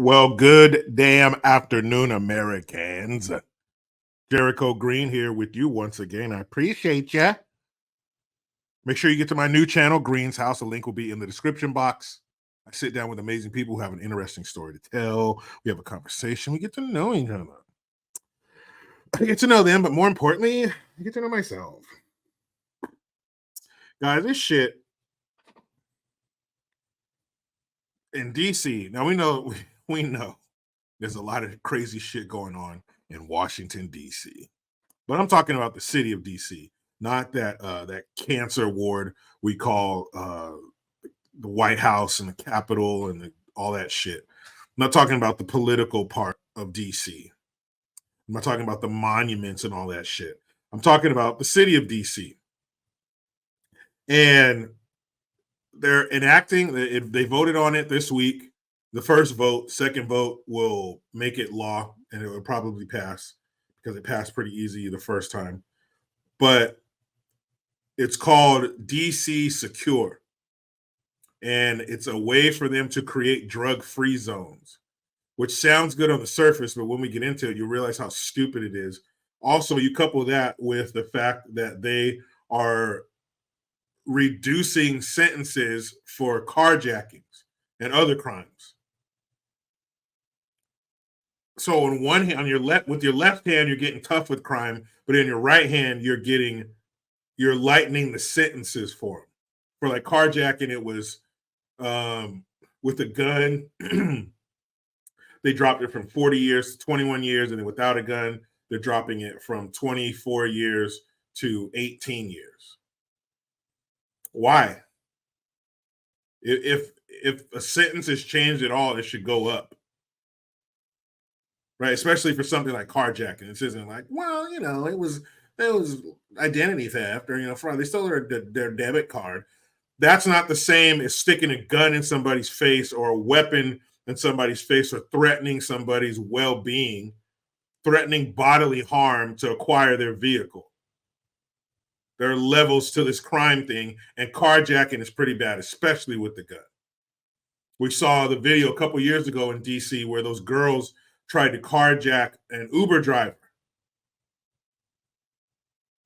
Well, good damn afternoon, Americans. Jericho Green here with you once again. I appreciate you. Make sure you get to my new channel, Green's House. A link will be in the description box. I sit down with amazing people who have an interesting story to tell. We have a conversation. We get to know each other. I get to know them, but more importantly, I get to know myself. Guys, this shit in DC. Now we know there's a lot of crazy shit going on in Washington, DC. But I'm talking about the city of DC, not that cancer ward we call the White House and the Capitol and all that shit. I'm not talking about the political part of DC. I'm not talking about the monuments and all that shit. I'm talking about the city of DC. And they're enacting, they voted on it this week. The first vote, second vote will make it law, and it will probably pass because it passed pretty easy the first time. But it's called DC Secure. And it's a way for them to create drug-free zones, which sounds good on the surface, but when we get into it, you realize how stupid it is. Also, you couple that with the fact that they are reducing sentences for carjackings and other crimes. So on one hand, with your left hand, you're getting tough with crime, but in your right hand, you're lightening the sentences for them. For like carjacking, it was with a gun. They dropped it from 40 years to 21 years, and then without a gun, they're dropping it from 24 years to 18 years. Why? If a sentence is changed at all, it should go up. Right? Especially for something like carjacking. This isn't like, well, it was identity theft or fraud. They stole their debit card. That's not the same as sticking a gun in somebody's face or a weapon in somebody's face or threatening somebody's well-being, threatening bodily harm to acquire their vehicle. There are levels to this crime thing, and carjacking is pretty bad, especially with the gun. We saw the video a couple years ago in DC where those girls tried to carjack an Uber driver.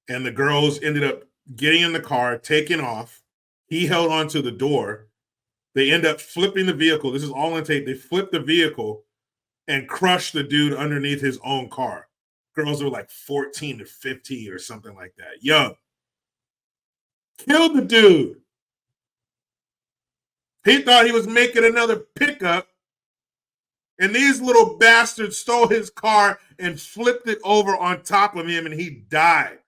And the girls ended up getting in the car, taking off. He held onto the door. They end up flipping the vehicle. This is all on tape. They flipped the vehicle and crushed the dude underneath his own car. Girls were like 14 to 15 or something like that. Young. Killed the dude. He thought he was making another pickup. And these little bastards stole his car and flipped it over on top of him, and he died.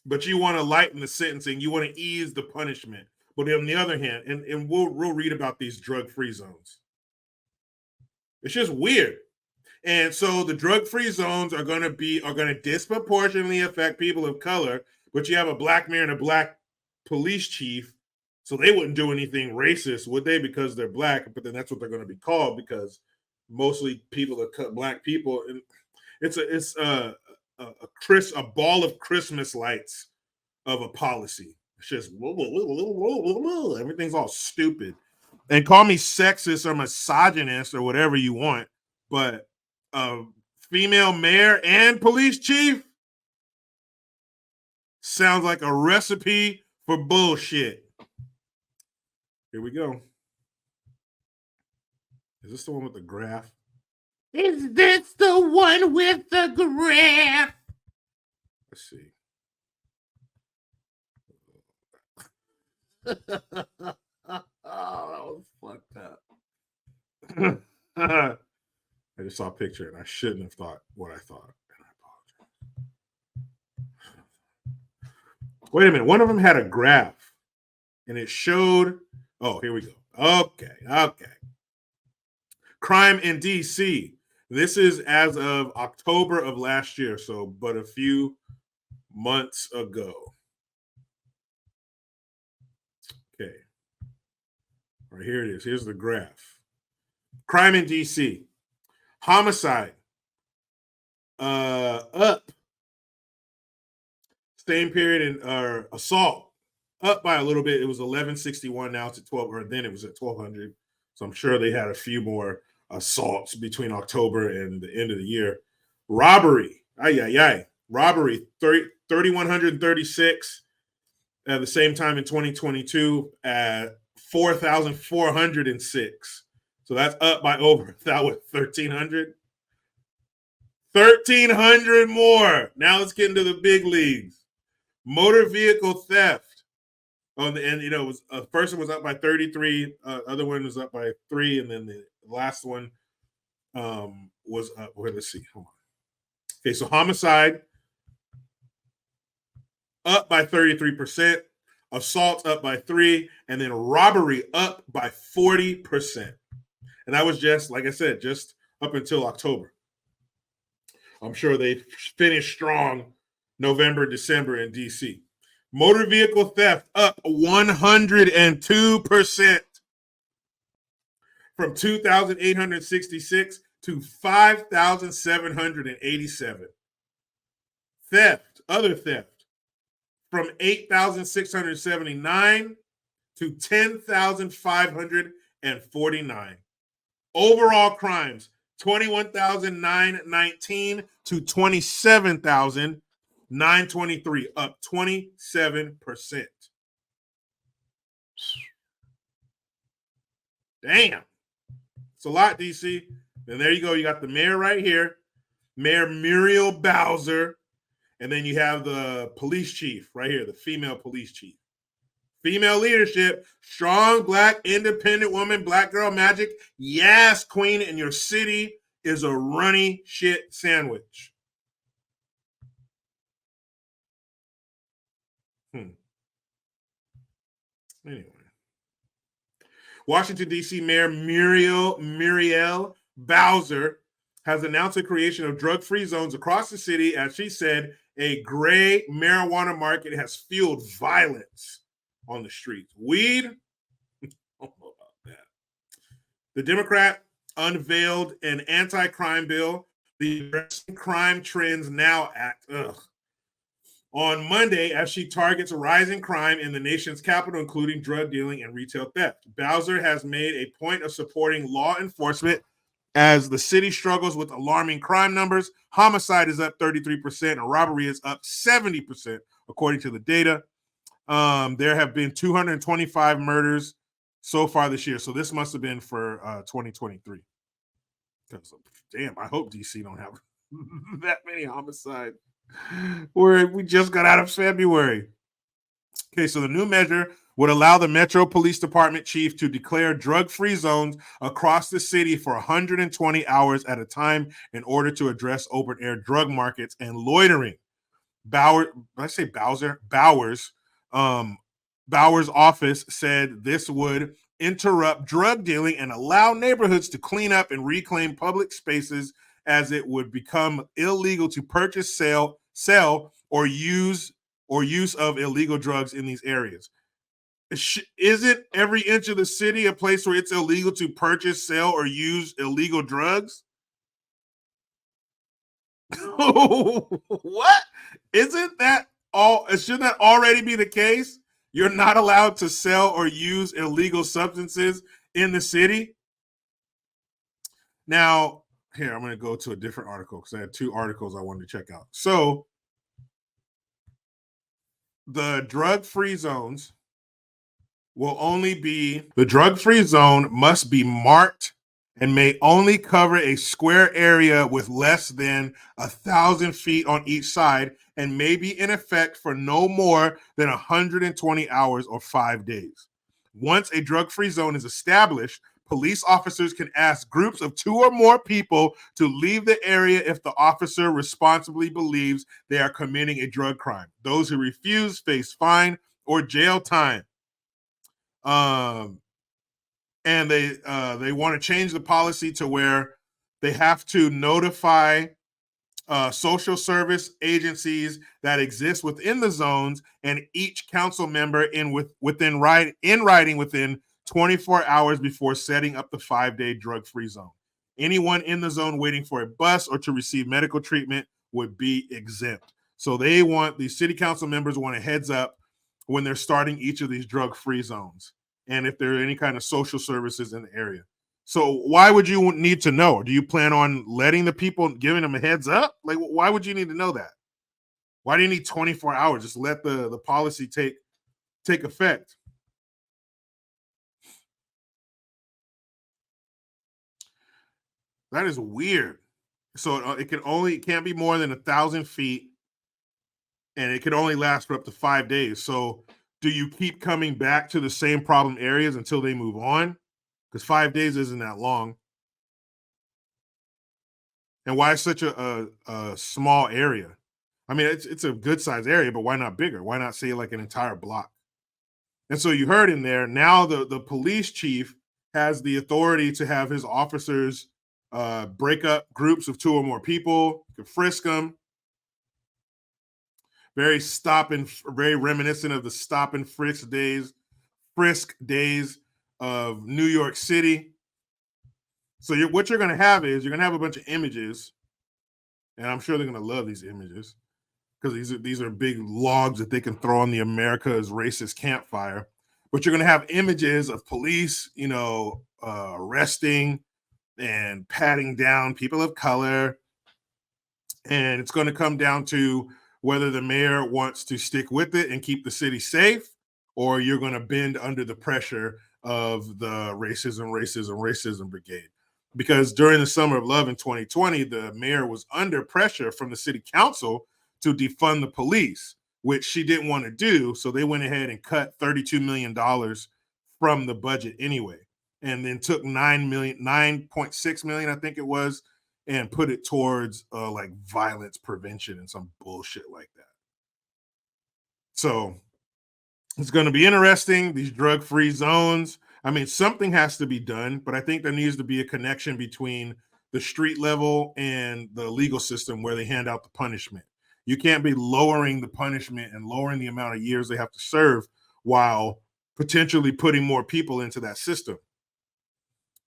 But you want to lighten the sentencing. You want to ease the punishment. But on the other hand, and we'll read about these drug-free zones. It's just weird. And so the drug-free zones are going to disproportionately affect people of color. But you have a black mayor and a black police chief. So they wouldn't do anything racist, would they? Because they're black, but then that's what they're going to be called because mostly people are black people. And it's a ball of Christmas lights of a policy. It's just everything's all stupid. And call me sexist or misogynist or whatever you want, but female mayor and police chief sounds like a recipe for bullshit. Here we go. Is this the one with the graph? Is this the one with the graph? Let's see. Oh, that was fucked up. I just saw a picture and I shouldn't have thought what I thought. And I apologize. Wait a minute. One of them had a graph and it showed. Oh, here we go. Okay. Crime in DC. This is as of October of last year, so but a few months ago. Okay. All right, here it is. Here's the graph. Crime in DC. Homicide. Up. Same period in assault. Up by a little bit. It was 1161. Now it's at 12, or then it was at 1200. So I'm sure they had a few more assaults between October and the end of the year. Robbery, robbery, 3,136 at the same time in 2022 at 4,406. So that's up by over that was 1,300. 1,300 more. Now let's get into the big leagues. Motor vehicle theft. And it was first one was up by 33, other one was up by 3, and then the last one was up. Wait, let's see. Hold on. Okay, so homicide up by 33%, assault up by 3, and then robbery up by 40%. And that was just, like I said, just up until October. I'm sure they finished strong November, December in DC. Motor vehicle theft up 102% from 2,866 to 5,787. Other theft, from 8,679 to 10,549. Overall crimes, 21,919 to 27,923, up 27%. Damn. It's a lot, DC. And there you go. You got the mayor right here, Mayor Muriel Bowser. And then you have the police chief right here, the female police chief. Female leadership, strong, black, independent woman, black girl magic. Yes, queen, and your city is a runny shit sandwich. Anyway. Washington, D.C. Mayor Muriel Bowser has announced the creation of drug-free zones across the city. As she said, a gray marijuana market has fueled violence on the streets. Weed? I don't know about that. The Democrat unveiled an anti-crime bill, the Addressing Crime Trends Now Act, on Monday as she targets rising crime in the nation's capital, including drug dealing and retail theft. Bowser has made a point of supporting law enforcement as the city struggles with alarming crime numbers. Homicide is up 33% and robbery is up 70%, according to the data. There have been 225 murders so far this year. So this must have been for 2023. Because, damn, I hope DC don't have that many homicides. We just got out of February. Okay, so the new measure would allow the Metro Police Department chief to declare drug-free zones across the city for 120 hours at a time in order to address open-air drug markets and loitering. Bowers' office said this would interrupt drug dealing and allow neighborhoods to clean up and reclaim public spaces, as it would become illegal to purchase, sell, or use of illegal drugs in these areas. Isn't every inch of the city a place where it's illegal to purchase, sell, or use illegal drugs? What? Isn't that all? Shouldn't that already be the case? You're not allowed to sell or use illegal substances in the city? Now, here, I'm going to go to a different article because I had 2 articles I wanted to check out. So, the drug-free zones the drug-free zone must be marked and may only cover a square area with less than 1,000 feet on each side and may be in effect for no more than 120 hours or 5 days. Once a drug-free zone is established, police officers can ask groups of 2 or more people to leave the area if the officer responsibly believes they are committing a drug crime. Those who refuse face fine or jail time. And they want to change the policy to where they have to notify social service agencies that exist within the zones, and each council member in writing within 24 hours before setting up the 5-day drug-free zone. Anyone in the zone waiting for a bus or to receive medical treatment would be exempt. So the city council members want a heads up when they're starting each of these drug-free zones, and if there are any kind of social services in the area. So why would you need to know? Do you plan on letting the people, giving them a heads up? Like, why would you need to know that? Why do you need 24 hours? Just let the policy take effect. That is weird. So it can't be more than 1,000 feet, and it can only last for up to 5 days. So do you keep coming back to the same problem areas until they move on? Because 5 days isn't that long. And why such a small area? I mean, it's a good sized area, but why not bigger? Why not say like an entire block? And so you heard in there, now the police chief has the authority to have his officers break up groups of 2 or more people, can frisk them. Very reminiscent of the stop and frisk days of New York City. So what you're going to have is you're going to have a bunch of images, and I'm sure they're going to love these images because these are big logs that they can throw on the America's racist campfire. But you're going to have images of police, arresting and patting down people of color, and it's going to come down to whether the mayor wants to stick with it and keep the city safe, or you're going to bend under the pressure of the racism brigade. Because during the Summer of Love in 2020, the mayor was under pressure from the city council to defund the police, which she didn't want to do. So they went ahead and cut $32 million from the budget anyway, and then took 9.6 million, I think it was, and put it towards like violence prevention and some bullshit like that. So it's going to be interesting, these drug-free zones. I mean, something has to be done, but I think there needs to be a connection between the street level and the legal system where they hand out the punishment. You can't be lowering the punishment and lowering the amount of years they have to serve while potentially putting more people into that system.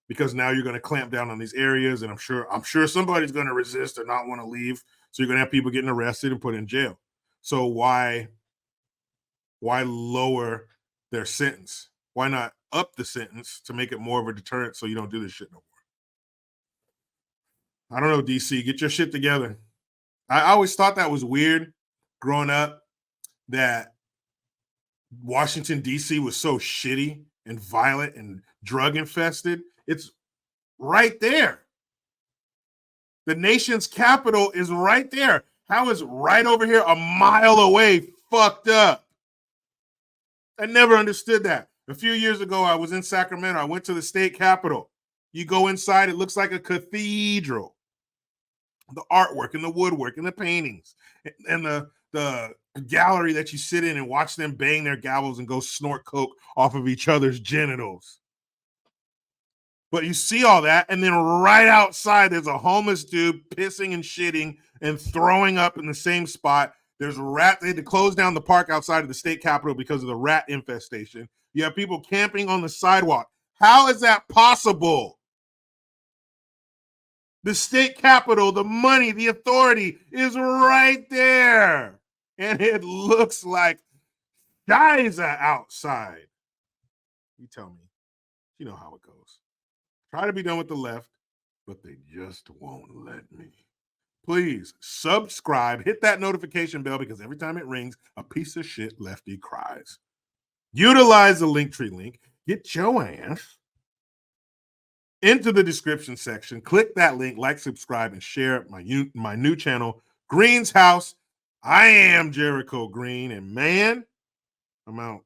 Because now you're going to clamp down on these areas, and I'm sure somebody's going to resist or not want to leave. So you're going to have people getting arrested and put in jail. So why lower their sentence? Why not up the sentence to make it more of a deterrent so you don't do this shit no more? I don't know, DC, get your shit together. I always thought that was weird growing up, that Washington, D.C. was so shitty and violent and drug infested. It's right there. The nation's capital is right there. How is right over here a mile away fucked up? I never understood that. A few years ago, I was in Sacramento. I went to the state capitol. You go inside, it looks like a cathedral. The artwork and the woodwork and the paintings and the gallery that you sit in and watch them bang their gavels and go snort coke off of each other's genitals. But you see all that, and then right outside, there's a homeless dude pissing and shitting and throwing up in the same spot. There's a rat. They had to close down the park outside of the state capitol because of the rat infestation. You have people camping on the sidewalk. How is that possible? The state capitol, the money, the authority is right there. And it looks like guys are outside. You tell me. You know how it goes. Try to be done with the left, but they just won't let me. Please subscribe, hit that notification bell, because every time it rings, a piece of shit lefty cries. Utilize the Linktree link. Get your ass into the description section. Click that link, like, subscribe, and share my new channel, Green's House. I am Jericho Green, and man, I'm out.